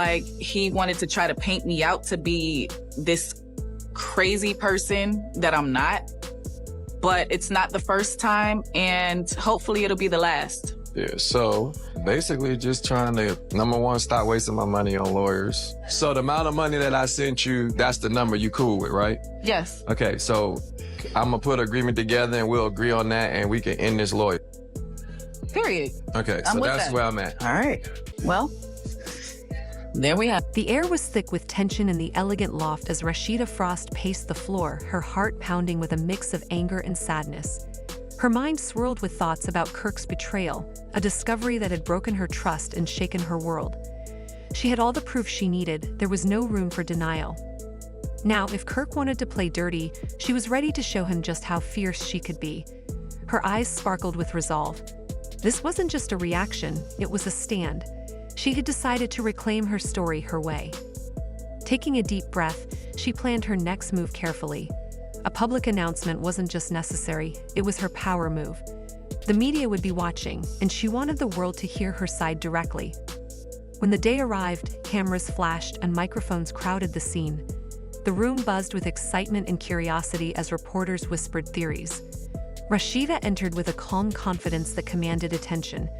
Like, he wanted to try to paint me out to be this crazy person that I'm not. But it's not the first time, and hopefully it'll be the last. Yeah, so basically just trying to, number one, stop wasting my money on lawyers. So the amount of money that I sent you, that's the number you cool with, right? Yes. Okay, so I'm gonna put an agreement together and we'll agree on that and we can end this lawyer. Period. Okay, I'm so with that's that. where I'm at. All right. Well, there we have. The air was thick with tension in the elegant loft as Rasheeda Frost paced the floor, her heart pounding with a mix of anger and sadness. Her mind swirled with thoughts about Kirk's betrayal, a discovery that had broken her trust and shaken her world. She had all the proof she needed, there was no room for denial. Now, if Kirk wanted to play dirty, she was ready to show him just how fierce she could be. Her eyes sparkled with resolve. This wasn't just a reaction, it was a stand. She had decided to reclaim her story her way. Taking a deep breath, she planned her next move carefully. A public announcement wasn't just necessary, it was her power move. The media would be watching, and she wanted the world to hear her side directly. When the day arrived, cameras flashed and microphones crowded the scene. The room buzzed with excitement and curiosity as reporters whispered theories. Rashida entered with a calm confidence that commanded attention.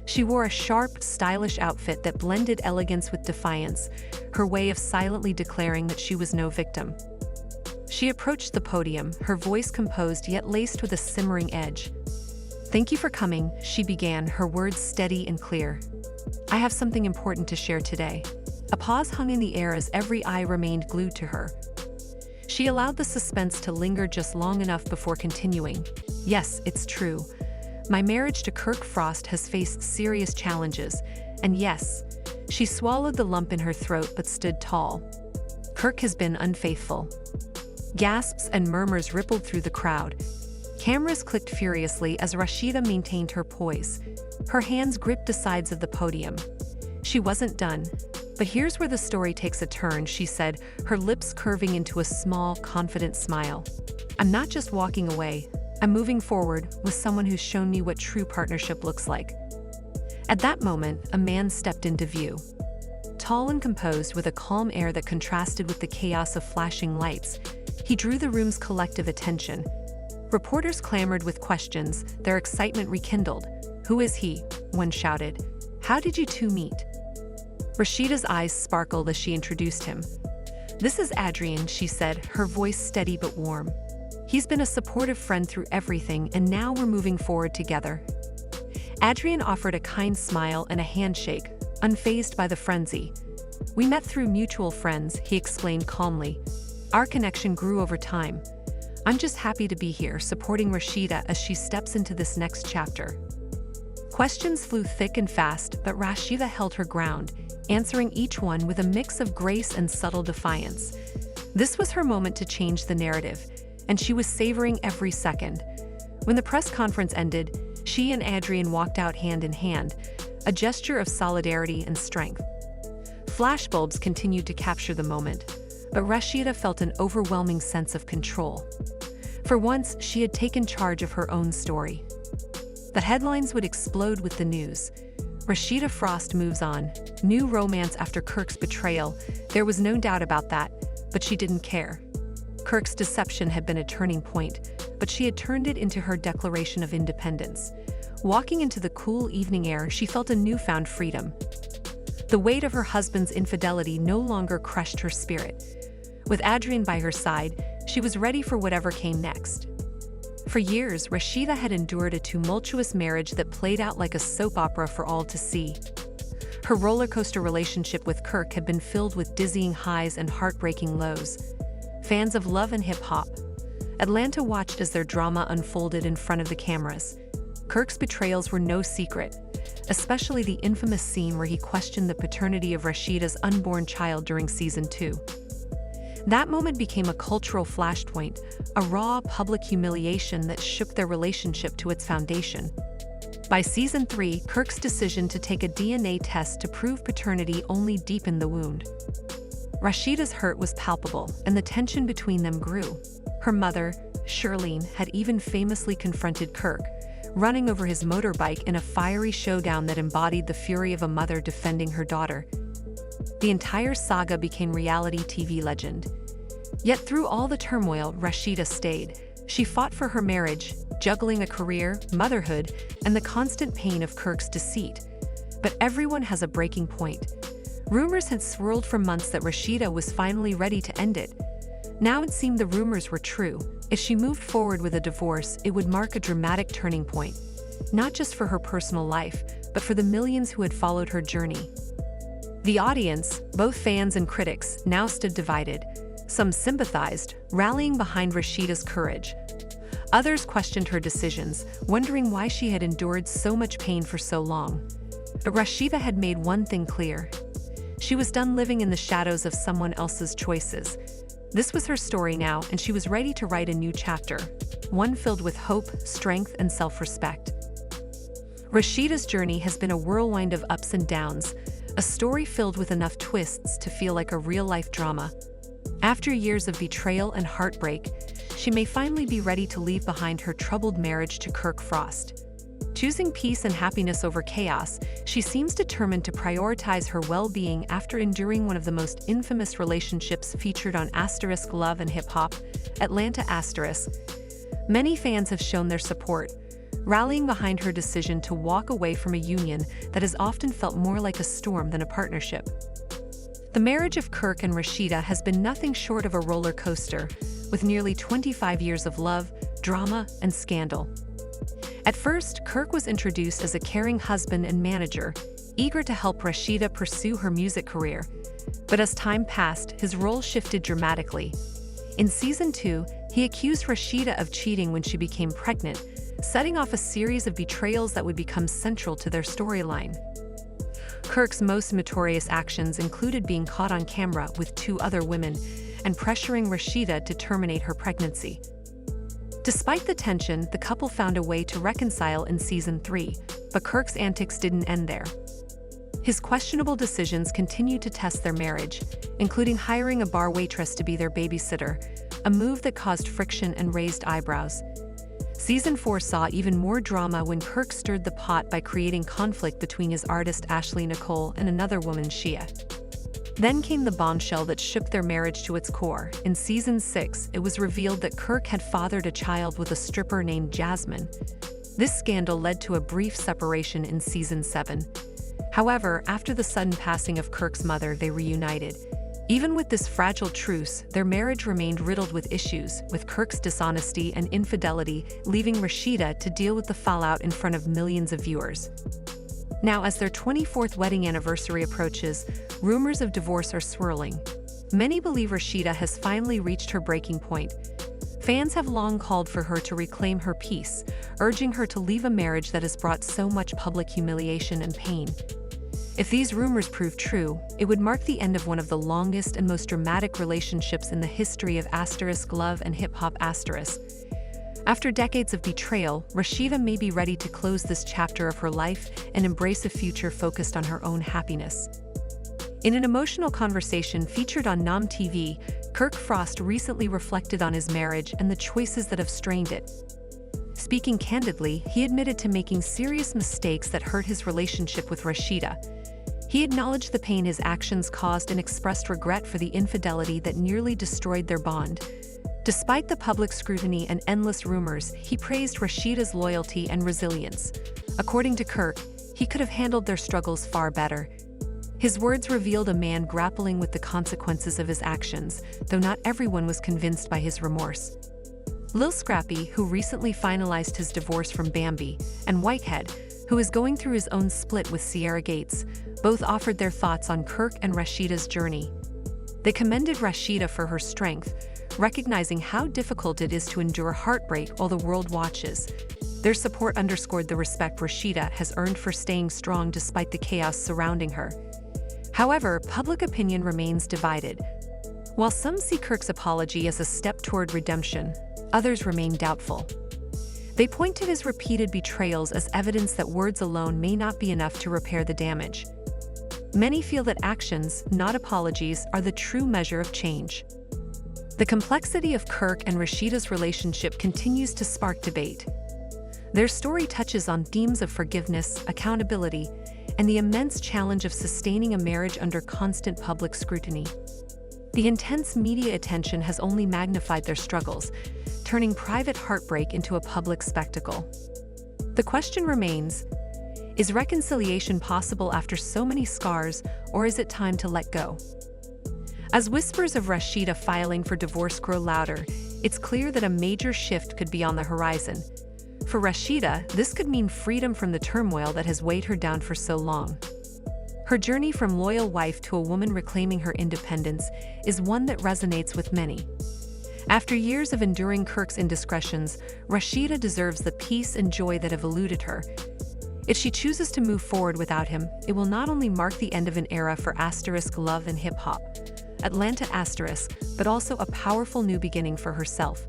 She wore a sharp, stylish outfit that blended elegance with defiance, her way of silently declaring that she was no victim. She approached the podium, her voice composed yet laced with a simmering edge. "Thank you for coming," she began, her words steady and clear. "I have something important to share today." A pause hung in the air as every eye remained glued to her. She allowed the suspense to linger just long enough before continuing. "Yes, it's true. My marriage to Kirk Frost has faced serious challenges, and yes," she swallowed the lump in her throat but stood tall. "Kirk has been unfaithful." Gasps and murmurs rippled through the crowd. Cameras clicked furiously as Rashida maintained her poise. Her hands gripped the sides of the podium. She wasn't done. "But here's where the story takes a turn," she said, her lips curving into a small, confident smile. "I'm not just walking away. I'm moving forward with someone who's shown me what true partnership looks like." At that moment, a man stepped into view. Tall and composed, with a calm air that contrasted with the chaos of flashing lights, he drew the room's collective attention. Reporters clamored with questions, their excitement rekindled. "Who is he?" one shouted. "How did you two meet?" Rashida's eyes sparkled as she introduced him. "This is Adrien," she said, her voice steady but warm. "He's been a supportive friend through everything, and now we're moving forward together." Adrien offered a kind smile and a handshake, unfazed by the frenzy. "We met through mutual friends," he explained calmly. "Our connection grew over time. I'm just happy to be here, supporting Rashida as she steps into this next chapter." Questions flew thick and fast, but Rashida held her ground, answering each one with a mix of grace and subtle defiance. This was her moment to change the narrative, and she was savoring every second. When the press conference ended, she and Adrien walked out hand in hand, a gesture of solidarity and strength. Flashbulbs continued to capture the moment, but Rashida felt an overwhelming sense of control. For once, she had taken charge of her own story. The headlines would explode with the news. Rasheeda Frost moves on. New romance after Kirk's betrayal. There was no doubt about that, but she didn't care. Kirk's deception had been a turning point, but she had turned it into her declaration of independence. Walking into the cool evening air, she felt a newfound freedom. The weight of her husband's infidelity no longer crushed her spirit. With Adrien by her side, she was ready for whatever came next. For years, Rashida had endured a tumultuous marriage that played out like a soap opera for all to see. Her roller coaster relationship with Kirk had been filled with dizzying highs and heartbreaking lows. Fans of love and hip-hop, Atlanta watched as their drama unfolded in front of the cameras. Kirk's betrayals were no secret, especially the infamous scene where he questioned the paternity of Rashida's unborn child during season 2. That moment became a cultural flashpoint, a raw, public humiliation that shook their relationship to its foundation. By season 3, Kirk's decision to take a DNA test to prove paternity only deepened the wound. Rashida's hurt was palpable, and the tension between them grew. Her mother, Shirlene, had even famously confronted Kirk, running over his motorbike in a fiery showdown that embodied the fury of a mother defending her daughter. the entire saga became reality TV legend. Yet through all the turmoil, Rashida stayed. She fought for her marriage, juggling a career, motherhood, and the constant pain of Kirk's deceit. But everyone has a breaking point. Rumors had swirled for months that Rashida was finally ready to end it. Now it seemed the rumors were true. If she moved forward with a divorce, it would mark a dramatic turning point, not just for her personal life, but for the millions who had followed her journey. The audience, both fans and critics, now stood divided. Some sympathized, rallying behind Rashida's courage. Others questioned her decisions, wondering why she had endured so much pain for so long. But Rashida had made one thing clear. She was done living in the shadows of someone else's choices. This was her story now, and she was ready to write a new chapter, one filled with hope, strength, and self-respect. Rashida's journey has been a whirlwind of ups and downs, a story filled with enough twists to feel like a real-life drama. After years of betrayal and heartbreak, she may finally be ready to leave behind her troubled marriage to Kirk Frost. Choosing peace and happiness over chaos, she seems determined to prioritize her well-being after enduring one of the most infamous relationships featured on Love and Hip Hop, Atlanta *. Many fans have shown their support, rallying behind her decision to walk away from a union that has often felt more like a storm than a partnership. The marriage of Kirk and Rashida has been nothing short of a roller coaster, with nearly 25 years of love, drama, and scandal. At first, Kirk was introduced as a caring husband and manager, eager to help Rashida pursue her music career. But as time passed, his role shifted dramatically. In Season 2, he accused Rashida of cheating when she became pregnant, setting off a series of betrayals that would become central to their storyline. Kirk's most notorious actions included being caught on camera with 2 other women and pressuring Rashida to terminate her pregnancy. Despite the tension, the couple found a way to reconcile in Season 3, but Kirk's antics didn't end there. His questionable decisions continued to test their marriage, including hiring a bar waitress to be their babysitter, a move that caused friction and raised eyebrows. Season 4 saw even more drama when Kirk stirred the pot by creating conflict between his artist Ashley Nicole and another woman, Shia. Then came the bombshell that shook their marriage to its core. In Season 6, it was revealed that Kirk had fathered a child with a stripper named Jasmine. This scandal led to a brief separation in Season 7. However, after the sudden passing of Kirk's mother, they reunited. Even with this fragile truce, their marriage remained riddled with issues, with Kirk's dishonesty and infidelity leaving Rashida to deal with the fallout in front of millions of viewers. Now, as their 24th wedding anniversary approaches, rumors of divorce are swirling. Many believe Rashida has finally reached her breaking point. Fans have long called for her to reclaim her peace, urging her to leave a marriage that has brought so much public humiliation and pain. If these rumors prove true, it would mark the end of one of the longest and most dramatic relationships in the history of Love and Hip Hop *. After decades of betrayal, Rashida may be ready to close this chapter of her life and embrace a future focused on her own happiness. In an emotional conversation featured on Nom TV, Kirk Frost recently reflected on his marriage and the choices that have strained it. Speaking candidly, he admitted to making serious mistakes that hurt his relationship with Rashida. He acknowledged the pain his actions caused and expressed regret for the infidelity that nearly destroyed their bond. Despite the public scrutiny and endless rumors, he praised Rashida's loyalty and resilience. According to Kirk, he could have handled their struggles far better. His words revealed a man grappling with the consequences of his actions, though not everyone was convinced by his remorse. Lil Scrappy, who recently finalized his divorce from Bambi, and Whitehead, who is going through his own split with Sierra Gates, both offered their thoughts on Kirk and Rashida's journey. They commended Rashida for her strength, recognizing how difficult it is to endure heartbreak while the world watches. Their support underscored the respect Rashida has earned for staying strong despite the chaos surrounding her. However, public opinion remains divided. While some see Kirk's apology as a step toward redemption, others remain doubtful. They point to his repeated betrayals as evidence that words alone may not be enough to repair the damage. Many feel that actions, not apologies, are the true measure of change. The complexity of Kirk and Rashida's relationship continues to spark debate. Their story touches on themes of forgiveness, accountability, and the immense challenge of sustaining a marriage under constant public scrutiny. The intense media attention has only magnified their struggles, turning private heartbreak into a public spectacle. The question remains, is reconciliation possible after so many scars, or is it time to let go? As whispers of Rashida filing for divorce grow louder, it's clear that a major shift could be on the horizon. For Rashida, this could mean freedom from the turmoil that has weighed her down for so long. Her journey from loyal wife to a woman reclaiming her independence is one that resonates with many. After years of enduring Kirk's indiscretions, Rashida deserves the peace and joy that have eluded her. If she chooses to move forward without him, it will not only mark the end of an era for love and hip-hop, Atlanta but also a powerful new beginning for herself.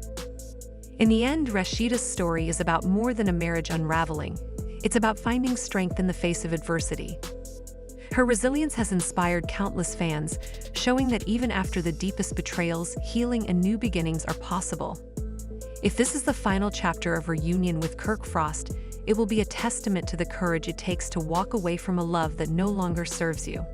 In the end, Rashida's story is about more than a marriage unraveling. It's about finding strength in the face of adversity. Her resilience has inspired countless fans, showing that even after the deepest betrayals, healing and new beginnings are possible. If this is the final chapter of her union with Kirk Frost, it will be a testament to the courage it takes to walk away from a love that no longer serves you.